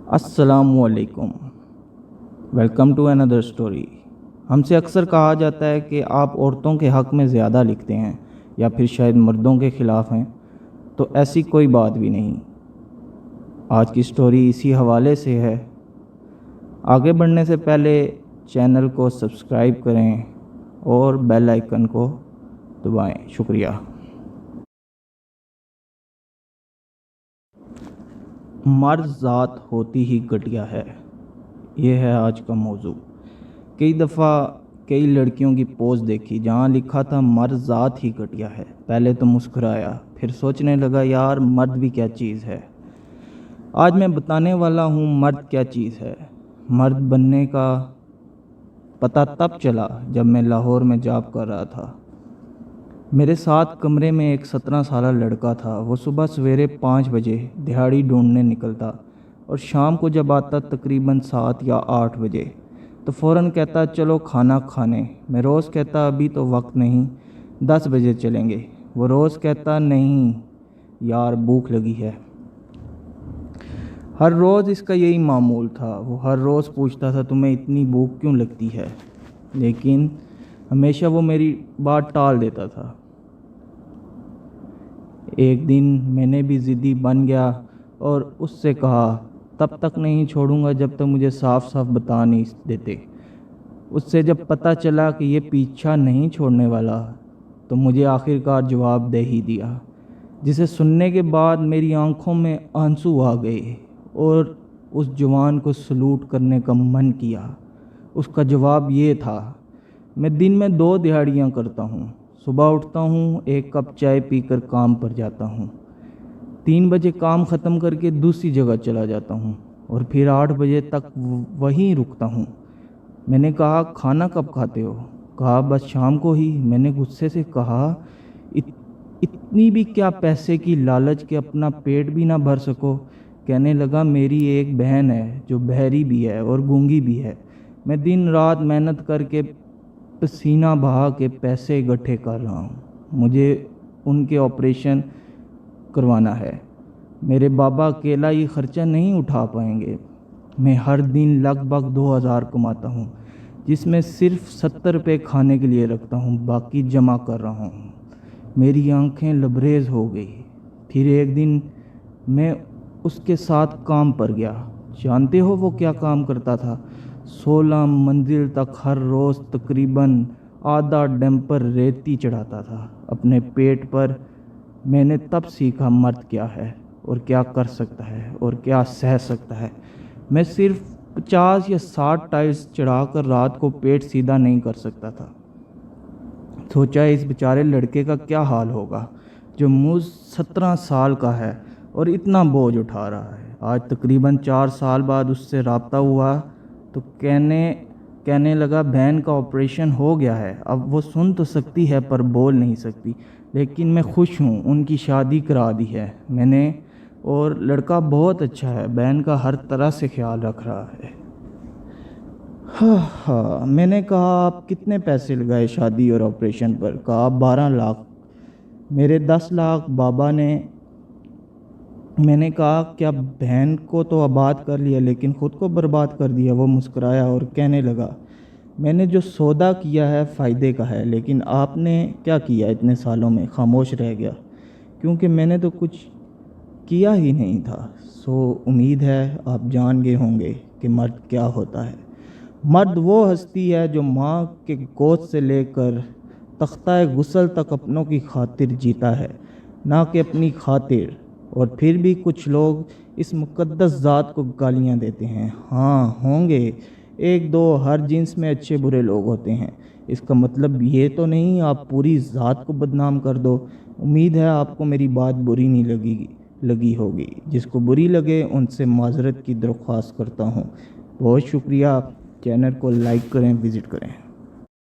अस्सलामुअलैकुम। Welcome to another story. हमसे अक्सर कहा जाता है कि आप औरतों के हक़ में ज़्यादा लिखते हैं या फिर शायद मर्दों के ख़िलाफ़ हैं, तो ऐसी कोई बात भी नहीं। आज की स्टोरी इसी हवाले से है। आगे बढ़ने से पहले चैनल को सब्सक्राइब करें और बेल आइकन को दबाएं। शुक्रिया। मर्द ज़ात होती ही घटिया है, ये है आज का मौजू। कई दफ़ा कई लड़कियों की पोस्ट देखी जहाँ लिखा था मर्द ज़ात ही घटिया है। पहले तो मुस्कुराया, फिर सोचने लगा यार मर्द भी क्या चीज़ है। आज मैं बताने वाला हूँ मर्द क्या चीज़ है। मर्द बनने का पता तब चला जब मैं लाहौर में जॉब कर रहा था। मेरे साथ कमरे में एक 17 साला लड़का था। वो सुबह सवेरे 5 बजे दिहाड़ी ढूंढने निकलता और शाम को जब आता तकरीबन 7 या 8 बजे तो फ़ौरन कहता चलो खाना खाने। मैं रोज़ कहता अभी तो वक्त नहीं, 10 बजे चलेंगे। वो रोज़ कहता नहीं यार भूख लगी है। हर रोज़ इसका यही मामूल था। वो हर रोज़ पूछता था तुम्हें इतनी भूख क्यों लगती है, लेकिन हमेशा वो मेरी बात टाल देता था। एक दिन मैंने भी ज़िद्दी बन गया और उससे कहा तब तक नहीं छोड़ूंगा जब तक मुझे साफ साफ बता नहीं देते। उससे जब पता चला कि ये पीछा नहीं छोड़ने वाला तो मुझे आखिरकार जवाब दे ही दिया, जिसे सुनने के बाद मेरी आंखों में आंसू आ गए और उस जवान को सलूट करने का मन किया। उसका जवाब ये था, मैं दिन में 2 दिहाड़ियाँ करता हूँ। सुबह उठता हूँ, 1 कप चाय पीकर काम पर जाता हूँ, 3 बजे काम ख़त्म करके दूसरी जगह चला जाता हूँ और फिर 8 बजे तक वहीं रुकता हूँ। मैंने कहा खाना कब खाते हो? कहा बस शाम को ही। मैंने गुस्से से कहा इतनी भी क्या पैसे की लालच के अपना पेट भी ना भर सको? कहने लगा मेरी एक बहन है जो बहरी भी है और गूंगी भी है। मैं दिन रात मेहनत करके पसीना बहा के पैसे इकट्ठे कर रहा हूँ। मुझे उनके ऑपरेशन करवाना है। मेरे बाबा अकेला ये ख़र्चा नहीं उठा पाएंगे। मैं हर दिन लगभग 2000 कमाता हूँ, जिसमें सिर्फ 70 रुपये खाने के लिए रखता हूँ, बाकी जमा कर रहा हूँ। मेरी आंखें लबरेज हो गई। फिर एक दिन मैं उसके साथ काम पर गया। जानते हो वो क्या काम करता था? 16 मंजिल तक हर रोज़ तकरीबन आधा डंपर रेती चढ़ाता था अपने पेट पर। मैंने तब सीखा मर्द क्या है और क्या कर सकता है और क्या सह सकता है। मैं सिर्फ 50 या 60 टाइल्स चढ़ाकर रात को पेट सीधा नहीं कर सकता था। सोचा इस बेचारे लड़के का क्या हाल होगा जो मुझ 17 साल का है और इतना बोझ उठा रहा है। आज तकरीबन 4 साल बाद उससे रब्ता हुआ तो कहने लगा बहन का ऑपरेशन हो गया है। अब वो सुन तो सकती है पर बोल नहीं सकती, लेकिन मैं खुश हूँ, उनकी शादी करा दी है मैंने और लड़का बहुत अच्छा है, बहन का हर तरह से ख्याल रख रहा है। हाँ, मैंने कहा आप कितने पैसे लगाए शादी और ऑपरेशन पर? कहा 12 लाख। मेरे 10 लाख बाबा ने। मैंे कहा क्या बहन को तो आबाद कर लिया लेकिन ख़ुद को बर्बाद कर दिया? वो मुस्कुराया और कहने लगा मैंने जो सौदा किया है फ़ायदे का है, लेकिन आपने क्या किया इतने सालों में? खामोश रह गया क्योंकि मैंने तो कुछ किया ही नहीं था। उम्मीद है आप जान गए होंगे कि मर्द क्या होता है। मर्द वो हस्ती है जो माँ के गोद से लेकर तख्ता गुस्ल तक अपनों की खातिर जीता है, ना कि अपनी खातिर। और फिर भी कुछ लोग इस मुक़द्दस ज़ात को गालियाँ देते हैं। हाँ होंगे 1-2 हर जिन्स में अच्छे बुरे लोग होते हैं। इसका मतलब ये तो नहीं आप पूरी ज़ात को बदनाम कर दो। उम्मीद है आपको मेरी बात बुरी नहीं लगी होगी। जिसको बुरी लगे उनसे माज़रत की दरख्वास्त करता हूँ। बहुत शुक्रिया। चैनल को लाइक करें, विज़िट करें।